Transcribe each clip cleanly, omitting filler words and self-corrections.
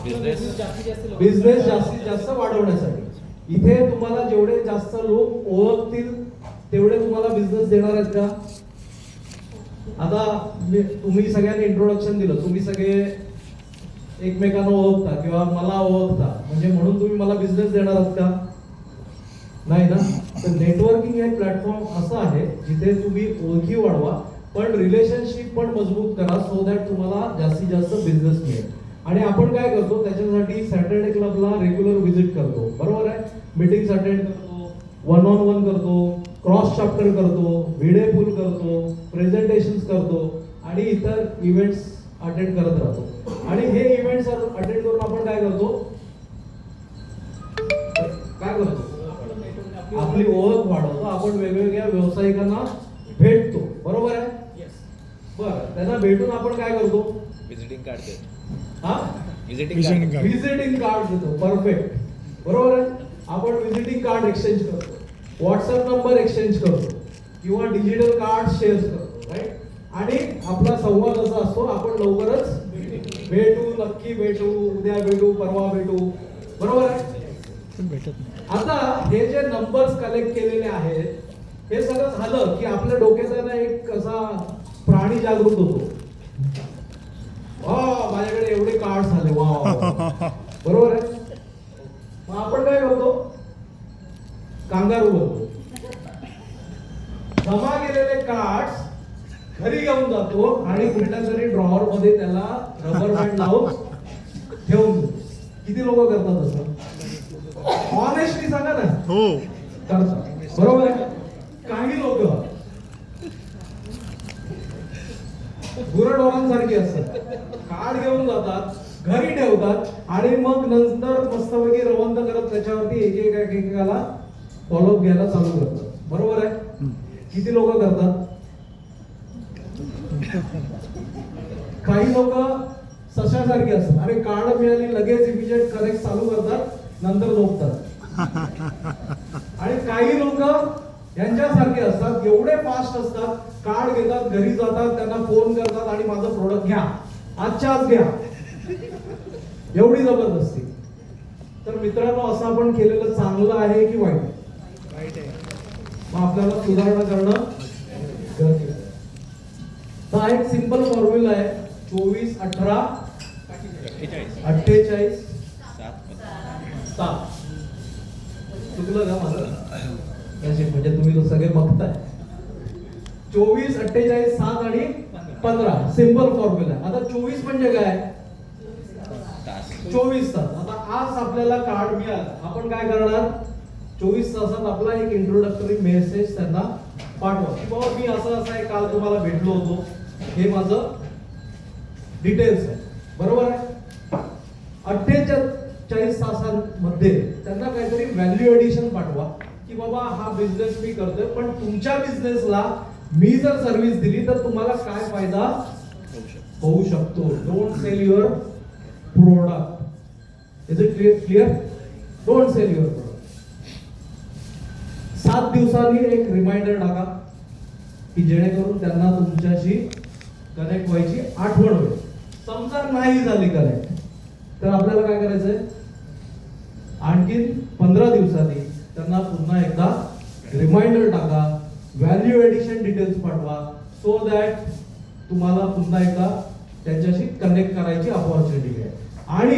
Business जास्तीत जास्त वाढवण्यासाठी इथे तुम्हाला जेवढे जास्त लोक ओळखतील तेवढे तुम्हाला बिझनेस देणार आहेत का? आता तुम्ही सगळ्यांनी इंट्रोडक्शन दिलं, तुम्ही सगळे एकमेकांना ओळखता किंवा मला ओळखता, म्हणजे म्हणून तुम्ही मला बिझनेस देणार आहात का? नाही ना. तर नेटवर्किंग हे प्लॅटफॉर्म असं आहे जिथे तुम्ही ओळखी वाढवा पण रिलेशनशिप पण मजबूत करा, सो दॅट तुम्हाला जास्तीत जास्त बिझनेस मिळेल. आणि आपण काय करतो त्याच्यासाठी सॅटर्डे क्लबला रेग्युलर व्हिजिट करतो, बरोबर आहे. मीटिंग्स अटेंड करतो, वन ऑन वन करतो, क्रॉस चॅप्टर करतो, व्हिडिओ पूल करतो, प्रेझेंटेशन्स करतो आणि इतर इव्हेंट्स अटेंड करत राहतो. आणि हे इव्हेंट्स अटेंड करून आपण काय करतो, आपली ओळख वाढवतो. आपण वेगवेगळ्या व्यावसायिकांना भेटतो, बरोबर आहे. बरं, त्यांना भेटून आपण काय करतो, विजिटिंग कार्ड देतो. हा, विजिटिंग कार्ड देतो. परफेक्ट, बरोबर आहे. आपण विजिटिंग कार्ड एक्सचेंज करतो, व्हॉट्सअप नंबर एक्सचेंज करतो किंवा डिजिटल कार्ड शेअर करतो, राईट. आणि आपला संवाद असा असतो, आपण लवकरच भेटू, नक्की भेटू, उद्या भेटू, परवा भेटू, बरोबर आहे. आता हे जे नंबर्स कलेक्ट केलेले आहेत हे सगळं झालं की आपल्या डोक्यात एक कसा प्राणी जागृत होतो. वा, माझ्याकडे एवढे कार्ड्स आले, वा, बरोबर आहे. मग आपण काय करतो, कांगारू बनतो. जमा केलेले कार्ड्स घरी घेऊन जातो आणि कुठल्या तरी ड्रॉवर मध्ये त्याला रबर बँड लावून ठेवून देतो. किती लोक करतात असं? ऑनेस्टली सांगा ना. हो, करतात, बरोबर आहे. काही लोक गुरढोरांसारखी असतात, कार्ड घेऊन जातात, घरी ठेवतात आणि मग नंतर मस्तपैकी रवंत करत त्याच्यावरती एकेकाला फॉलोअप घ्यायला चालू करतात, बरोबर आहे. किती लोक करतात? काही लोक सशासारखी असतात, अरे कार्ड मिळाली लगेच इमिजिएट करेक्ट चालू करतात, नंतर झोपतात. आणि काही लोक यांच्यासारखे असतात, एवढे फास्ट असतात, कार्ड घेतात, घरी जातात, त्यांना फोन करतात आणि माझं प्रोडक्ट घ्या, आजच्या आज घ्या, एवढी जबरदस्ती. तर मित्रांनो, असं आपण केलेलं चांगलं आहे की वाईट? वाईट आहे. मग आपल्याला सुधारणा करणं गरजेचं आहे. तर हा एक सिंपल फॉर्म्युला आहे, 24 18 48 7. चुकलं का माझं? म्हणजे तुम्ही तो सगळे बघताय. 24 48 7 आणि 15 सिंपल फॉर्म्युला. आता 24 म्हणजे काय? 24 तास. आता आज आपल्याला कार्ड मिळालं, आपण काय करणार, 24 तासात आपला एक इंट्रोडक्टरी मेसेज त्यांना पाठवा की बाबा मी असं आहे, काल तुम्हाला भेटलो होतो, हे माझं डिटेल्स आहे, बरोबर आहे. 48 तासांमध्ये त्यांना काहीतरी व्हॅल्यू एडिशन पाठवा की बाबा हा बिझनेस मी करतोय, पण तुमच्या बिझनेसला मी जर सर्व्हिस दिली तर तुम्हाला काय फायदा होऊ शकतो. Don't sell your product. Is it clear? Don't sell your product. 7 दिवसांनी एक रिमाइंडर टाका की जेणेकरून त्यांना तुमच्याशी कनेक्ट व्हायची आठवण होईल. समजा नाही झाली कनेक्ट तर आपल्याला काय करायचंय, आणखीन 15 दिवसांनी त्यांना पुन्हा एकदा रिमाइंडर टाका, व्हॅल्यू एडिशन डिटेल्स पाठवा, सो दॅट तुम्हाला पुन्हा एकदा त्यांच्याशी कनेक्ट करायची अपॉर्च्युनिटी आहे. आणि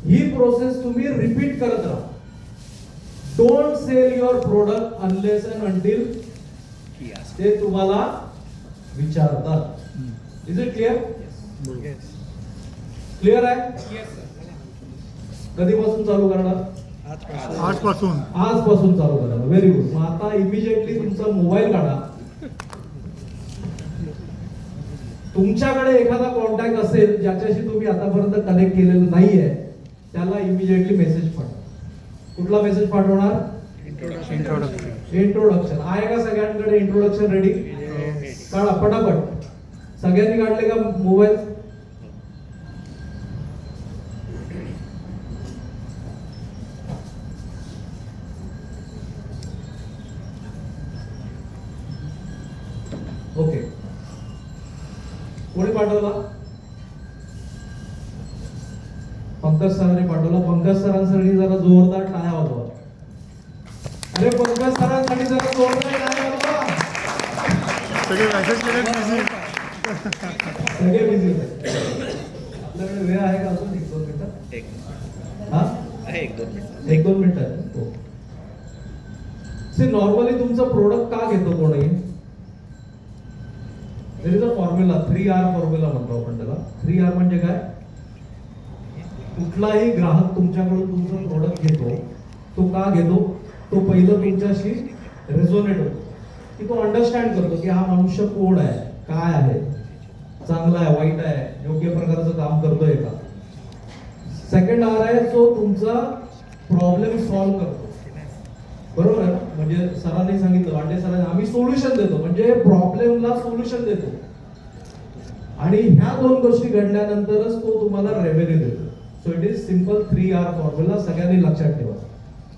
ही प्रोसेस तुम्ही रिपीट करत राहा. Don't sell your product unless and until ते तुम्हाला विचारतात. Is it clear? क्लिअर आहे? कधीपासून चालू करणार? आजपासून चालू करणार. Very good. मग आता इमिजिएटली तुमचा मोबाईल काढा. तुमच्याकडे एखादा कॉन्टॅक्ट असेल ज्याच्याशी तुम्ही आतापर्यंत कनेक्ट केलेलं नाहीये, त्याला इमिजिएटली मेसेज पाठवा. कुठला मेसेज पाठवणार? इंट्रोडक्शन. आहे का सगळ्यांकडे इंट्रोडक्शन रेडी? काढा पटापट. सगळ्यांनी काढले का मोबाईल? ओके. कोणी पाठवला? पंकज सरांनी पाठवला. पंकज सरांसाठी जरा जोरदार टाळ्या वाजवा. अरे पंकज सरांसाठी जरा जोरदार टाळ्या वाजवा. सगळे मेसेज केले बिझी. सगळे बिझी आहेत. आपल्याकडे वेळ आहे का अजून 1-2 मिनिटं? हा आहे 1-2 मिनिट. 1-2 मिनिटं. हो. नॉर्मली तुमचं प्रोडक्ट का घेतो कोणी? There is a formula, 3R formula म्हणतो आपण त्याला. 3R म्हणजे काय? कुठलाही ग्राहक तुमच्याकडून तुमचं प्रोडक्ट घेतो, तो का घेतो? तो पहिलं तुमच्याशी रेझोनेट होतो, की तो अंडरस्टँड करतो की हा मनुष्य कोण आहे, काय आहे, चांगला आहे, वाईट आहे, योग्य प्रकारचं काम करतोय का. सेकंड R आहे जो तुमचा प्रॉब्लेम सॉल्व्ह करतो. बरोबर आहे. म्हणजे सरांनी सांगितलं, वांडे सरांनी, आम्ही सोल्युशन देतो, म्हणजे प्रॉब्लेमला सोल्युशन देतो. आणि ह्या 2 गोष्टी घडल्यानंतरच तो तुम्हाला रेव्हेन्यू देतो. So it is simple 3R formula. सगळ्यांनी लक्षात ठेवा.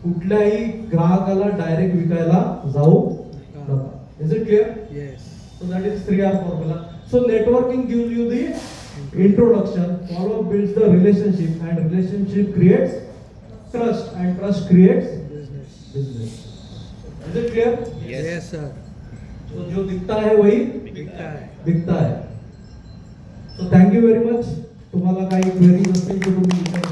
कुठल्याही ग्राहकाला डायरेक्ट विकायला जाऊ नका. Is it clear? Yes. So that is 3R formula. So networking gives you the introduction, follow up builds the relationship, and relationship creates trust, and trust creates business. Is it clear? Yes sir. So जो दिखता है वही बिकता है. So thank you very much. तुम्हाला काही queries असतील तर तुम्ही विचारू